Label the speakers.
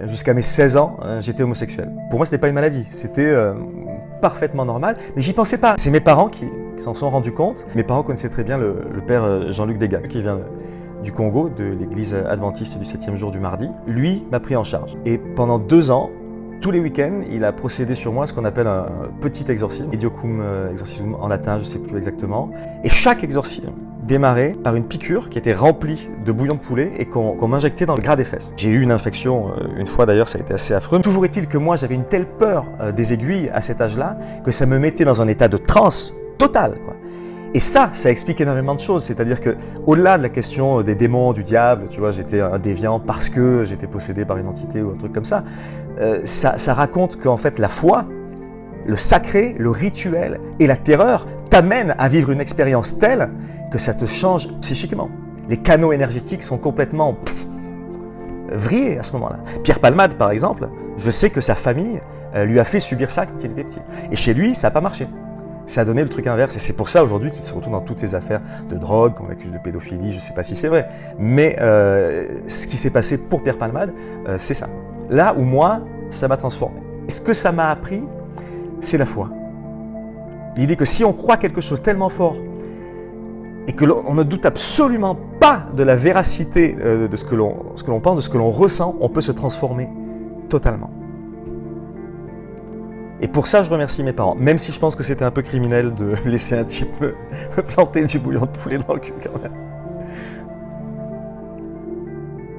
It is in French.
Speaker 1: Jusqu'à mes 16 ans, j'étais homosexuel. Pour moi, ce n'était pas une maladie, c'était parfaitement normal, mais j'y pensais pas. C'est mes parents qui s'en sont rendus compte. Mes parents connaissaient très bien le père Jean-Luc Degas, qui vient du Congo, de l'église adventiste du 7e jour du mardi. Lui m'a pris en charge. Et pendant 2 ans, tous les week-ends, il a procédé sur moi à ce qu'on appelle un petit exorcisme, idiocum exorcisum en latin, je ne sais plus exactement. Et chaque exorcisme démarrait par une piqûre qui était remplie de bouillon de poulet et qu'on m'injectait dans le gras des fesses. J'ai eu une infection une fois d'ailleurs, ça a été assez affreux. Toujours est-il que moi j'avais une telle peur des aiguilles à cet âge-là que ça me mettait dans un état de transe totale, quoi. Et ça explique énormément de choses, c'est-à-dire que au-delà de la question des démons, du diable, tu vois, j'étais un déviant parce que j'étais possédé par une entité ou un truc comme ça, ça raconte qu'en fait la foi, le sacré, le rituel et la terreur t'amènent à vivre une expérience telle que ça te change psychiquement. Les canaux énergétiques sont complètement vrillés à ce moment-là. Pierre Palmade, par exemple, je sais que sa famille lui a fait subir ça quand il était petit. Et chez lui, ça n'a pas marché. Ça a donné le truc inverse. Et c'est pour ça aujourd'hui qu'il se retrouve dans toutes ces affaires de drogue, qu'on l'accuse de pédophilie, je ne sais pas si c'est vrai. Mais ce qui s'est passé pour Pierre Palmade, c'est ça. Là où moi, ça m'a transformé. Ce que ça m'a appris, c'est la foi. L'idée que si on croit quelque chose tellement fort et que l'on ne doute absolument pas de la véracité de ce que l'on pense, de ce que l'on ressent, on peut se transformer totalement. Et pour ça, je remercie mes parents, même si je pense que c'était un peu criminel de laisser un type me planter du bouillon de poulet dans le cul quand même.